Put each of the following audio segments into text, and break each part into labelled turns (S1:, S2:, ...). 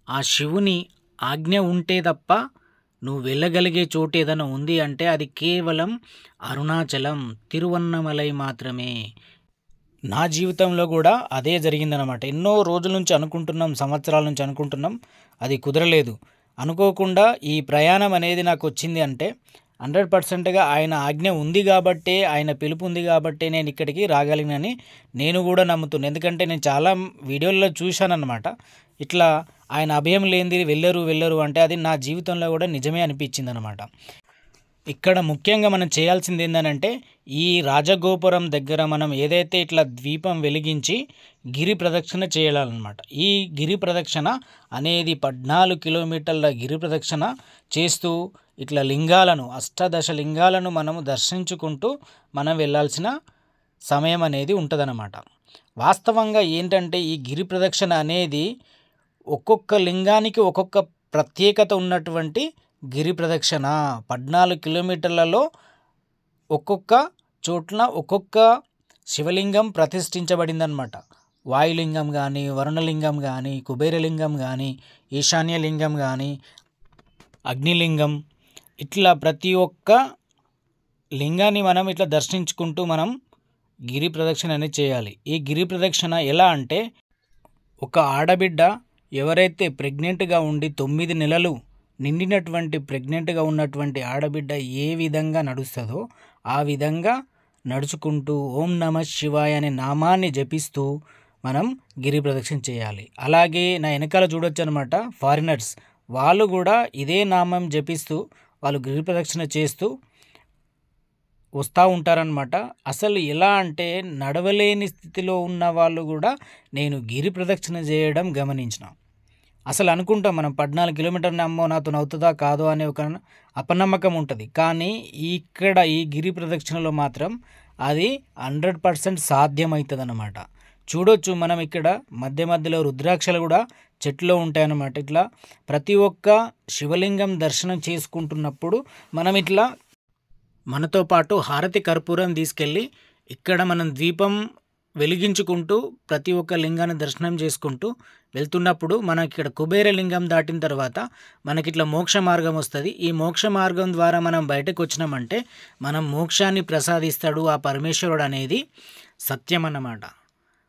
S1: ఆ శివుని ఆజ్ఞ ఉంటే తప్ప నువ్వు వెళ్ళగలిగే చోటు ఏదైనా ఉంది అంటే అది కేవలం అరుణాచలం, తిరువన్నమలై మాత్రమే. నా జీవితంలో కూడా అదే జరిగిందనమాట. ఎన్నో రోజుల నుంచి అనుకుంటున్నాం, సంవత్సరాల నుంచి అనుకుంటున్నాం, అది కుదరలేదు. అనుకోకుండా ఈ ప్రయాణం అనేది నాకు వచ్చింది అంటే 100%గా ఆయన ఆజ్ఞ ఉంది కాబట్టే, ఆయన పిలుపు ఉంది కాబట్టే నేను ఇక్కడికి రాగలిగినని నేను కూడా నమ్ముతున్నాను. ఎందుకంటే నేను చాలా వీడియోల్లో చూశానన్నమాట. ఇట్లా ఆయన అభయం లేనిది వెళ్ళరు అంటే అది నా జీవితంలో కూడా నిజమే అనిపించింది అనమాట. ఇక్కడ ముఖ్యంగా మనం చేయాల్సింది ఏంటంటే ఈ రాజగోపురం దగ్గర మనం ఏదైతే ఇట్లా దీపం వెలిగించి గిరి ప్రదక్షిణ చేయాలన్నమాట. ఈ గిరి ప్రదక్షిణ అనేది 14 కిలోమీటర్ల గిరి ప్రదక్షిణ చేస్తూ ఇట్లా లింగాలను, అష్టాదశ లింగాలను మనము దర్శించుకుంటూ మనం వెళ్ళాల్సిన సమయం అనేది ఉంటుందన్నమాట. వాస్తవంగా ఏంటంటే ఈ గిరి ప్రదక్షిణ అనేది ఒక్కొక్క లింగానికి ఒక్కొక్క ప్రత్యేకత ఉన్నటువంటి గిరి ప్రదక్షిణ. 14 కిలోమీటర్లలో ఒక్కొక్క చోట్ల ఒక్కొక్క శివలింగం ప్రతిష్ఠించబడిందనమాట. వాయులింగం కానీ, వరుణలింగం కానీ, కుబేరలింగం కానీ, ఈశాన్యలింగం కానీ, అగ్నిలింగం, ఇట్లా ప్రతి ఒక్క లింగాన్ని మనం ఇట్లా దర్శించుకుంటూ మనం గిరి ప్రదక్షిణ అనేది చేయాలి. ఈ గిరి ప్రదక్షిణ ఎలా అంటే ఒక ఆడబిడ్డ ఎవరైతే ప్రెగ్నెంట్గా ఉండి 9 నెలలు నిండినటువంటి ప్రెగ్నెంట్గా ఉన్నటువంటి ఆడబిడ్డ ఏ విధంగా నడుస్తుందో ఆ విధంగా నడుచుకుంటూ ఓం నమ శివాయ అనే నామాన్ని జపిస్తూ మనం గిరి ప్రదక్షిణ చేయాలి. అలాగే నా వెనకాల చూడొచ్చు అనమాట ఫారినర్స్, వాళ్ళు కూడా ఇదే నామం జపిస్తూ వాళ్ళు గిరి ప్రదక్షిణ చేస్తూ వస్తూ ఉంటారనమాట. అసలు ఎలా అంటే నడవలేని స్థితిలో ఉన్న వాళ్ళు కూడా నేను గిరి ప్రదక్షిణ చేయడం గమనించిన. అసలు అనుకుంటాం మనం 14 కిలోమీటర్లు అమ్మో నాతో అవుతుందా కాదో అనే ఒక అపనమ్మకం ఉంటుంది. కానీ ఇక్కడ ఈ గిరి ప్రదక్షిణలో మాత్రం అది 100% సాధ్యమవుతుంది అన్నమాట. చూడొచ్చు మనం ఇక్కడ మధ్య మధ్యలో రుద్రాక్షలు కూడా చెట్లో ఉంటాయన్నమాట. ఇట్లా ప్రతి ఒక్క శివలింగం దర్శనం చేసుకుంటున్నప్పుడు మనం ఇట్లా మనతో పాటు హారతి కర్పూరం తీసుకెళ్ళి ఇక్కడ మనం దీపం వెలిగించుకుంటూ ప్రతి ఒక్క లింగాన్ని దర్శనం చేసుకుంటూ వెళ్తున్నప్పుడు మనకి ఇక్కడ కుబేర లింగం దాటిన తర్వాత మనకి ఇట్లా మోక్ష మార్గం వస్తుంది. ఈ మోక్ష మార్గం ద్వారా మనం బయటకు వచ్చినామంటే మనం మోక్షాన్ని ప్రసాదిస్తాడు ఆ పరమేశ్వరుడు అనేది సత్యం అన్నమాట.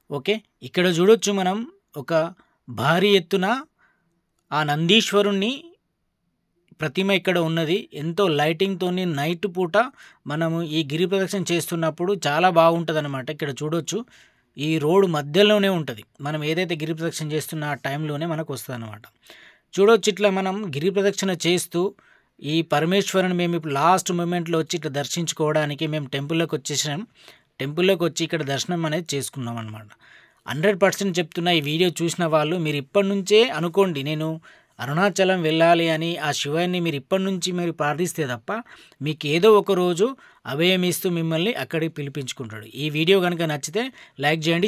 S1: ఓకే, ఇక్కడ చూడొచ్చు మనం ఒక భారీ ఎత్తున ఆ నందీశ్వరుణ్ణి ప్రతిమ ఇక్కడ ఉన్నది. ఎంతో లైటింగ్తోని నైట్ పూట మనము ఈ గిరి ప్రదక్షిణ చేస్తున్నప్పుడు చాలా బాగుంటుంది అనమాట. ఇక్కడ చూడొచ్చు ఈ రోడ్డు మధ్యలోనే ఉంటుంది. మనం ఏదైతే గిరి ప్రదక్షిణ చేస్తున్న ఆ టైంలోనే మనకు వస్తుంది అనమాట. చూడొచ్చు ఇట్లా మనం గిరి ప్రదక్షిణ చేస్తూ ఈ పరమేశ్వరుని మేము ఇప్పుడు లాస్ట్ మూమెంట్లో వచ్చి ఇట్లా దర్శించుకోవడానికి మేము టెంపుల్లోకి వచ్చేసాం. టెంపుల్లోకి వచ్చి ఇక్కడ దర్శనం అనేది చేసుకున్నాం అనమాట. 100% చెప్తున్న ఈ వీడియో చూసిన వాళ్ళు మీరు ఇప్పటి నుంచే అనుకోండి నేను అరుణాచలం వెళ్ళాలి అని. ఆ శివాన్ని మీరు ఇప్పటి నుంచి మీరు ప్రార్థిస్తే తప్ప మీకు ఏదో ఒక రోజు అభయం ఇస్తూ మిమ్మల్ని అక్కడికి పిలిపించుకుంటాడు. ఈ వీడియో కనుక నచ్చితే లైక్ చేయండి.